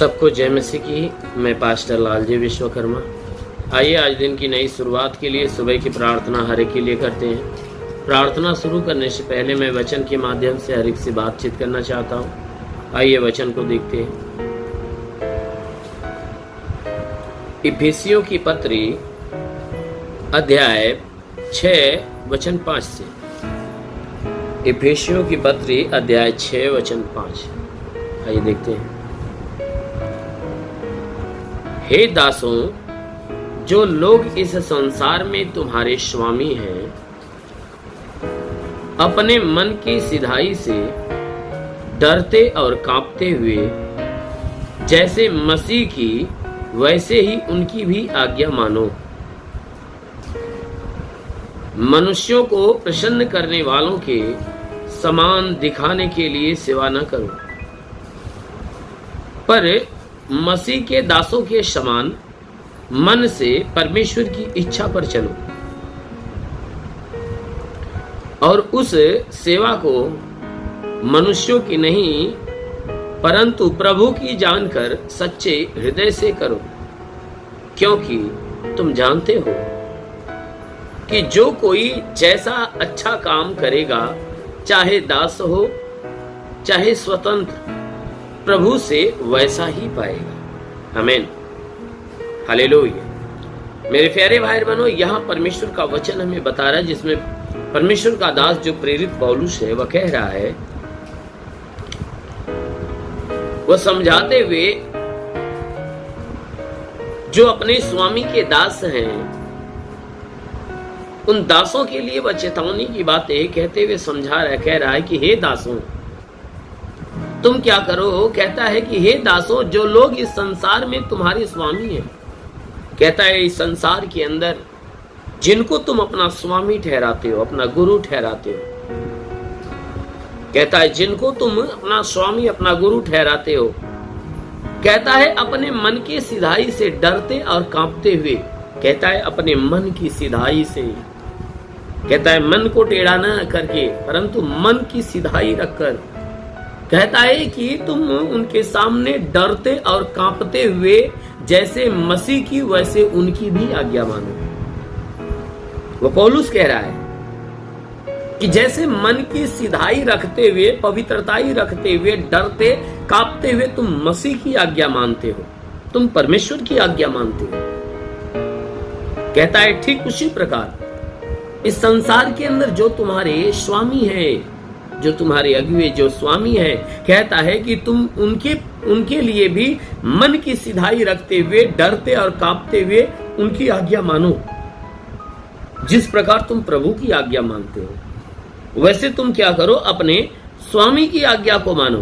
सबको जय मसीह की। मैं पास्टर लालजी विश्वकर्मा। आइए आज दिन की नई शुरुआत के लिए सुबह की प्रार्थना हर एक के लिए करते हैं। प्रार्थना शुरू करने से पहले मैं वचन के माध्यम से हर एक से बातचीत करना चाहता हूँ। आइए वचन को देखते हैं। इफिसियों की पत्री अध्याय 6 वचन 5 से। इफिसियों की पत्री अध्याय 6 वचन 5। आइए देखते हैं। हे दासों, जो लोग इस संसार में तुम्हारे स्वामी हैं, अपने मन की सिधाई से डरते और कांपते हुए जैसे मसीह की वैसे ही उनकी भी आज्ञा मानो। मनुष्यों को प्रसन्न करने वालों के समान दिखाने के लिए सेवा न करो, पर मसीह के दासों के समान मन से परमेश्वर की इच्छा पर चलो और उस सेवा को मनुष्यों की नहीं परंतु प्रभु की जानकर सच्चे हृदय से करो, क्योंकि तुम जानते हो कि जो कोई जैसा अच्छा काम करेगा, चाहे दास हो चाहे स्वतंत्र, प्रभु से वैसा ही पाएगा। आमीन, हालेलुया। मेरे प्यारे भाई बहनों, यहाँ परमेश्वर का वचन हमें बता रहा है, जिसमें परमेश्वर का दास जो प्रेरित पौलुस है वह कह रहा है, वह समझाते हुए जो अपने स्वामी के दास हैं उन दासों के लिए वह चेतावनी की बातें कहते हुए समझा रहा है। कह रहा है कि हे दासों, तुम क्या करो। कहता है कि हे दासों, जो लोग इस संसार में तुम्हारे स्वामी हैं, कहता है इस संसार के अंदर जिनको तुम अपना स्वामी ठहराते हो, अपना गुरु ठहराते हो, कहता है जिनको तुम अपना स्वामी अपना गुरु ठहराते हो, कहता है अपने मन की सिधाई से डरते और कांपते हुए, कहता है अपने मन की सिधाई से, कहता है मन को टेढ़ा न करके परंतु मन की सिधाई रखकर, कहता है कि तुम उनके सामने डरते और कांपते हुए जैसे मसीह की वैसे उनकी भी आज्ञा मानो। वो पौलुस कह रहा है कि जैसे मन की सिधाई रखते हुए, पवित्रताई रखते हुए, डरते कांपते हुए तुम मसीह की आज्ञा मानते हो, तुम परमेश्वर की आज्ञा मानते हो, कहता है ठीक उसी प्रकार इस संसार के अंदर जो तुम्हारे स्वामी है, जो तुम्हारे अगुवे जो स्वामी है, कहता है कि तुम उनके लिए भी मन की सिधाई रखते हुए, डरते और कांपते हुए उनकी आज्ञा मानो। जिस प्रकार तुम प्रभु की आज्ञा मानते हो वैसे तुम क्या करो, अपने स्वामी की आज्ञा को मानो।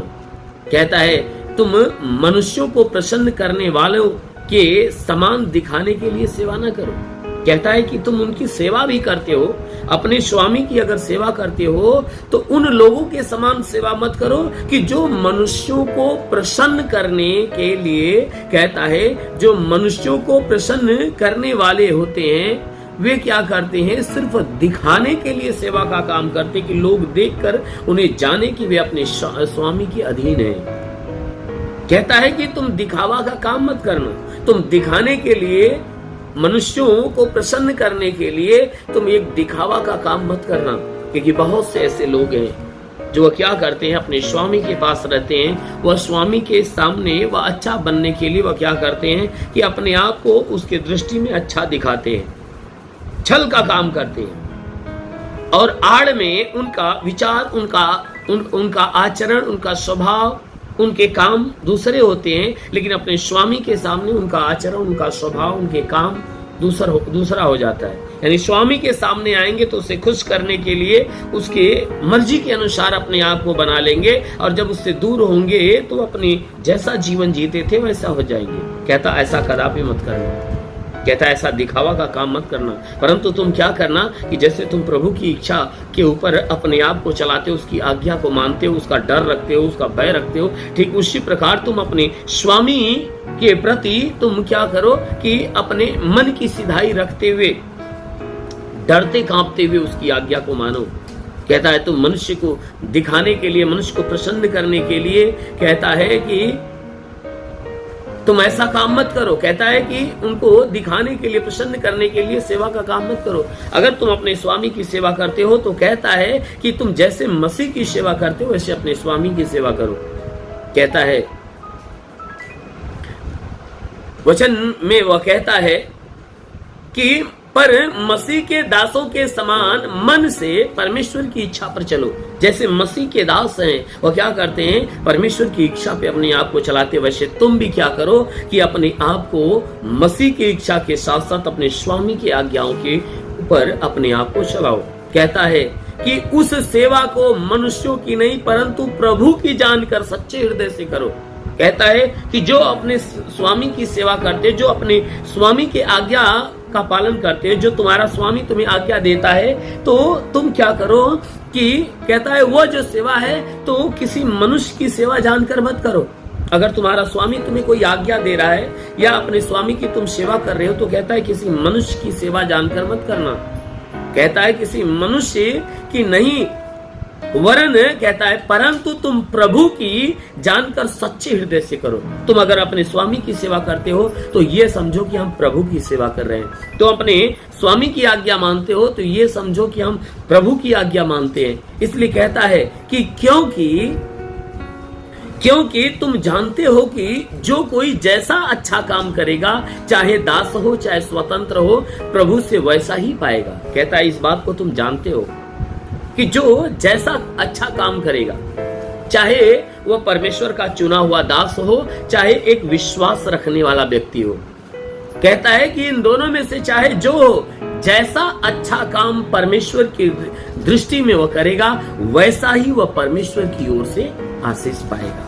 कहता है तुम मनुष्यों को प्रसन्न करने वालों के समान दिखाने के लिए सेवा न करो। कहता है कि तुम उनकी सेवा भी करते हो, अपने स्वामी की अगर सेवा करते हो तो उन लोगों के समान सेवा मत करो कि जो मनुष्यों को प्रसन्न करने के लिए, कहता है जो मनुष्यों को प्रसन्न करने वाले होते हैं वे क्या करते हैं, सिर्फ दिखाने के लिए सेवा का काम करते कि लोग देखकर उन्हें जाने कि वे अपने स्वामी के अधीन हैं। कहता है कि तुम दिखावा का काम मत करना, तुम दिखाने के लिए, मनुष्यों को प्रसन्न करने के लिए तुम एक दिखावा का काम मत करना, क्योंकि बहुत से ऐसे लोग हैं जो क्या करते हैं, अपने स्वामी के पास रहते हैं, वह स्वामी के सामने वह अच्छा बनने के लिए वह क्या करते हैं कि अपने आप को उसके दृष्टि में अच्छा दिखाते हैं, छल का काम करते हैं और आड़ में उनका विचार, उनका आचरण, उनका स्वभाव, उनके काम दूसरे होते हैं, लेकिन अपने स्वामी के सामने उनका आचरण, उनका स्वभाव, उनके काम दूसरा हो जाता है। यानी स्वामी के सामने आएंगे तो उसे खुश करने के लिए उसके मर्जी के अनुसार अपने आप को बना लेंगे, और जब उससे दूर होंगे तो अपनी जैसा जीवन जीते थे वैसा हो जाएंगे। कहता ऐसा कदापि मत करना, कहता है ऐसा दिखावा का काम मत करना, परंतु तुम क्या करना कि जैसे तुम प्रभु की इच्छा के ऊपर अपने आप को चलाते हो, उसकी आज्ञा को मानते हो, उसका डर रखते हो, उसका भय रखते हो, ठीक उसी प्रकार तुम अपने स्वामी के प्रति तुम क्या करो कि अपने मन की सिधाई रखते हुए, डरते कांपते हुए उसकी आज्ञा को मानो। कहता है तुम मनुष्य को दिखाने के लिए, मनुष्य को प्रसन्न करने के लिए, कहता है कि तुम ऐसा काम मत करो। कहता है कि उनको दिखाने के लिए, प्रसन्न करने के लिए सेवा का काम मत करो। अगर तुम अपने स्वामी की सेवा करते हो तो कहता है कि तुम जैसे मसीह की सेवा करते हो वैसे अपने स्वामी की सेवा करो। कहता है वचन में वह कहता है कि पर मसीह के दासों के समान मन से परमेश्वर की इच्छा पर चलो। जैसे मसीह के दास हैं वो क्या करते हैं, परमेश्वर की इच्छा पे अपने आप को चलाते, वैसे तुम भी क्या करो कि अपने आप को मसीह की इच्छा के साथ साथ अपने स्वामी की आज्ञाओं के ऊपर अपने आप को चलाओ। कहता है कि उस सेवा को मनुष्यों की नहीं परंतु प्रभु की जानकर सच्चे हृदय से करो। कहता है कि जो अपने स्वामी की सेवा करते, जो अपने स्वामी के आज्ञा का पालन करते, जो तुम्हारा स्वामी तुम्हें आज्ञा देता है, तो तुम क्या करो कि कहता है वो जो सेवा है तो किसी मनुष्य की सेवा जानकर मत करो। अगर तुम्हारा स्वामी तुम्हें कोई आज्ञा दे रहा है या अपने स्वामी की तुम सेवा कर रहे हो तो कहता है किसी मनुष्य की सेवा जानकर मत करना। कहता है किसी मनुष्य की नहीं, वरन कहता है परंतु तुम प्रभु की जानकर सच्चे हृदय से करो। तुम अगर अपने स्वामी की सेवा करते हो तो ये समझो कि हम प्रभु की सेवा कर रहे हैं। तो अपने स्वामी की आज्ञा मानते हो तो ये समझो कि हम प्रभु की आज्ञा मानते हैं। इसलिए कहता है कि क्योंकि तुम जानते हो कि जो कोई जैसा अच्छा काम करेगा, चाहे दास हो चाहे स्वतंत्र हो, प्रभु से वैसा ही पाएगा। कहता है इस बात को तुम जानते हो कि जो जैसा अच्छा काम करेगा, चाहे वह परमेश्वर का चुना हुआ दास हो चाहे एक विश्वास रखने वाला व्यक्ति हो, कहता है कि इन दोनों में से चाहे जो हो, जैसा अच्छा काम परमेश्वर की दृष्टि में वह करेगा वैसा ही वह परमेश्वर की ओर से आशीष पाएगा।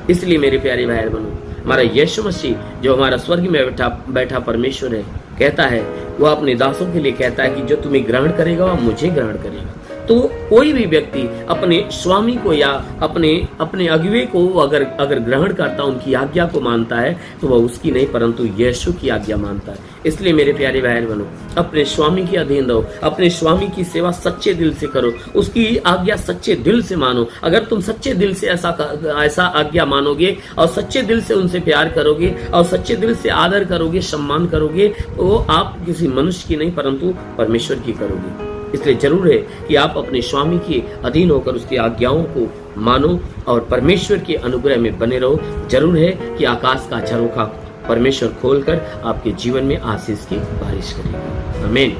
इसलिए मेरे प्यारे भाई बहनों, हमारा यीशु मसीह जो हमारा स्वर्ग में बैठा परमेश्वर है, कहता है वह अपने दासों के लिए कहता है कि जो तुम्हें ग्रहण करेगा वह मुझे ग्रहण करेगा। तो कोई भी व्यक्ति अपने स्वामी को या अपने अगुवे को अगर ग्रहण करता, उनकी आज्ञा को मानता है तो वह उसकी नहीं परंतु यीशु की आज्ञा मानता है। इसलिए मेरे प्यारे भाई बहनों, अपने स्वामी के अधीन रहो, अपने स्वामी की सेवा सच्चे दिल से करो, उसकी आज्ञा सच्चे दिल से मानो। अगर तुम सच्चे दिल से ऐसा आज्ञा मानोगे और सच्चे दिल से उनसे प्यार करोगे और सच्चे दिल से आदर करोगे, सम्मान करोगे, तो आप किसी मनुष्य की नहीं परंतु परमेश्वर की करोगे। इसलिए जरूर है कि आप अपने स्वामी के अधीन होकर उसकी आज्ञाओं को मानो और परमेश्वर के अनुग्रह में बने रहो। जरूर है कि आकाश का झरोखा परमेश्वर खोलकर आपके जीवन में आशीष की बारिश करेगा। आमीन।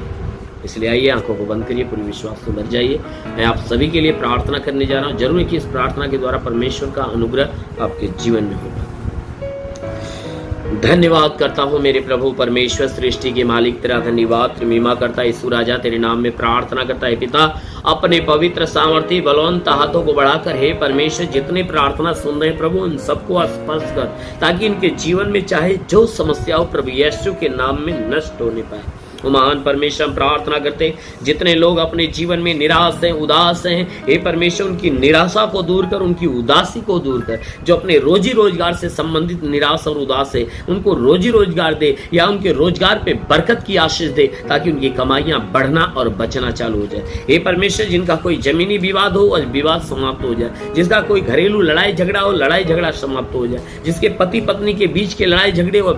इसलिए आइए आंखों को बंद करिए, पूरे विश्वास से भर जाइए। मैं आप सभी के लिए प्रार्थना करने जा रहा हूँ। जरूर है कि इस प्रार्थना के द्वारा परमेश्वर का अनुग्रह आपके जीवन में होगा। धन्यवाद करता हूँ मेरे प्रभु परमेश्वर, सृष्टि के मालिक, तेरा धन्यवाद महिमा करता है यीशु राजा, तेरे नाम में प्रार्थना करता है पिता, अपने पवित्र सामर्थ्य बलवंत हाथों को बढ़ाकर हे परमेश्वर जितने प्रार्थना सुन रहे हैं प्रभु उन सबको स्पर्श कर, ताकि इनके जीवन में चाहे जो समस्या हो प्रभु यीशु के नाम में नष्ट होने पाए। महान परमेश्वर हम प्रार्थना करते जितने लोग अपने जीवन में निराश हैं, उदास हैं, हे परमेश्वर उनकी निराशा को दूर कर, उनकी उदासी को दूर कर। जो अपने रोजी रोजगार से संबंधित निराश और उदास है उनको रोजी रोजगार दे या उनके रोजगार पे बरकत की आशीष दे, ताकि उनकी कमाइयां बढ़ना और बचना चालू हो जाए। हे परमेश्वर जिनका कोई जमीनी विवाद हो और विवाद समाप्त हो जाए, जिसका कोई घरेलू लड़ाई झगड़ा हो लड़ाई झगड़ा समाप्त हो जाए, जिसके पति पत्नी के बीच के लड़ाई झगड़े वह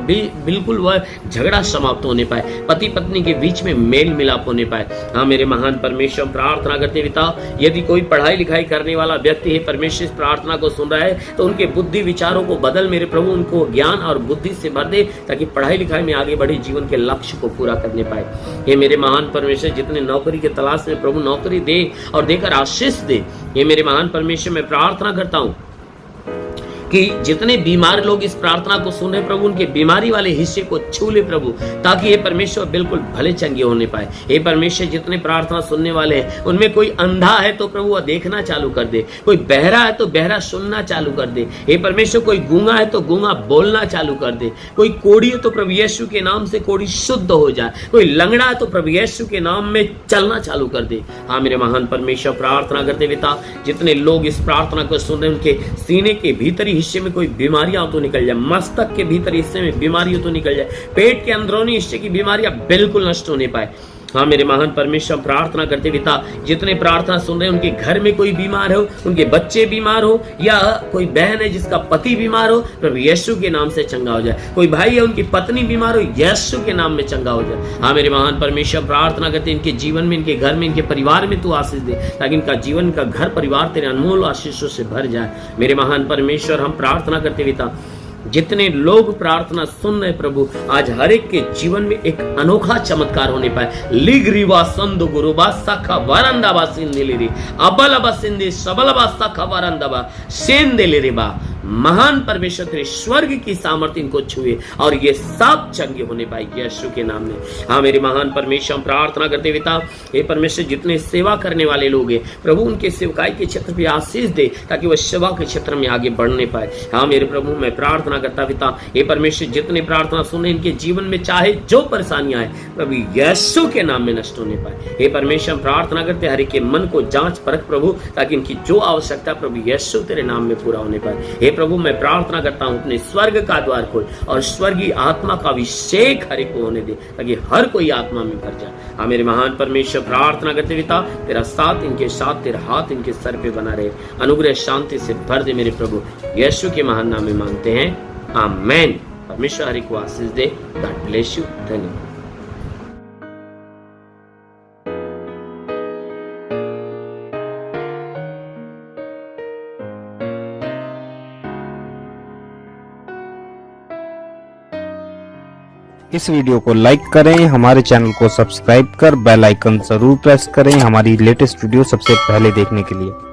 बिल्कुल वह झगड़ा समाप्त होने पाए, पति पत्नी के बीच में मेल मिलाप होने पाए। हाँ मेरे महान परमेश्वर प्रार्थना करते पिता, यदि कोई पढ़ाई लिखाई करने वाला व्यक्ति है परमेश्वर इस प्रार्थना को सुन रहा है तो उनके बुद्धि विचारों को बदल मेरे प्रभु, उनको ज्ञान और बुद्धि से भर दे ताकि पढ़ाई लिखाई में आगे बढ़े, जीवन के लक्ष्य को पूरा करने पाए। ये मेरे महान परमेश्वर जितने नौकरी के तलाश में प्रभु नौकरी दे और देकर आशीष दे। ये मेरे महान परमेश्वर मैं प्रार्थना करता हूँ कि जितने बीमार लोग इस प्रार्थना को सुन रहे प्रभु उनके बीमारी वाले हिस्से को छू ले प्रभु, ताकि ये परमेश्वर बिल्कुल भले चंगे होने पाए। हे परमेश्वर जितने प्रार्थना सुनने वाले हैं उनमें कोई अंधा है तो प्रभु वह देखना चालू कर दे, कोई बहरा है तो बहरा सुनना चालू कर दे। हे परमेश्वर कोई गूंगा है तो गूंगा बोलना चालू कर दे, कोई कोढ़ी है तो प्रभु यीशु के नाम से कोढ़ी शुद्ध हो जाए, कोई लंगड़ा है तो प्रभु यीशु के नाम में चलना चालू कर दे। हाँ मेरे महान परमेश्वर प्रार्थना करते पिता, जितने लोग इस प्रार्थना को सुन रहे उनके सीने के भीतरी हिस्से में कोई बीमारियां तो निकल जाए, मस्तक के भीतर हिस्से में बीमारी तो निकल जाए, पेट के अंदरूनी हिस्से की बीमारियां बिल्कुल नष्ट होने पाए। हाँ मेरे महान परमेश्वर, प्रार्थना करते पिता, जितने प्रार्थना सुन रहे हैं उनके घर में कोई बीमार हो, उनके बच्चे बीमार हो, या कोई बहन है जिसका पति बीमार हो, प्रभु यीशु के नाम से चंगा हो जाए। कोई भाई है उनकी पत्नी बीमार हो, यीशु के नाम में चंगा हो जाए। हाँ मेरे महान परमेश्वर, प्रार्थना करते इनके जीवन में, इनके घर में, इनके परिवार में तू आशीष दे, ताकि इनका जीवन का घर परिवार तेरे अनमोल आशीषों से भर जाए। मेरे महान परमेश्वर, हम प्रार्थना करते पिता, जितने लोग प्रार्थना सुन रहे प्रभु, आज हर एक के जीवन में एक अनोखा चमत्कार होने पाए। लिग्रीवा संदो गुरुबा सखा वरंदाबा सिंदेलेरी अबलबा सिंदे सबलबा सखा वरंदाबा सेंदेलेरीबा। महान परमेश्वर तेरे स्वर्ग की सामर्थ्य इनको छुए और ये सब चंगे होने पाए यीशु के नाम में। हाँ मेरे महान परमेश्वर, हम प्रार्थना करते पिता, हे परमेश्वर, जितने सेवा करने वाले लोग हैं प्रभु, उनके सेवकाई के क्षेत्र पे आशीष दे, ताकि वह सेवा के क्षेत्र में आगे बढ़ने पाए। हाँ मेरे प्रभु, मैं प्रार्थना करता पिता, हे परमेश्वर, जितने प्रार्थना सुने इनके जीवन में चाहे जो परेशानियां आए प्रभु यीशु के नाम में नष्ट होने पाए। हे परमेश्वर, हम प्रार्थना करते हर एक के मन को जांच परख प्रभु, ताकि इनकी जो आवश्यकता प्रभु यीशु तेरे नाम में पूरा होने पाए। हे प्रभु, मैं प्रार्थना करता हूं अपने स्वर्ग का द्वार खोल और स्वर्गीय आत्मा का अभिषेक हर एक को होने दे, ताकि हर कोई आत्मा में भर जाए। हाँ मेरे महान परमेश्वर, प्रार्थना करते पिता, तेरा साथ इनके साथ, तेरा हाथ इनके सर पे बना रहे, अनुग्रह शांति से भर दे मेरे प्रभु, यीशु के महान नाम में मांगते हैं, आमेन। परमेश्वर हरि को आशीष दे। God bless you. धन्यवाद। इस वीडियो को लाइक करें, हमारे चैनल को सब्सक्राइब कर बेल आइकन जरूर प्रेस करें हमारी लेटेस्ट वीडियो सबसे पहले देखने के लिए।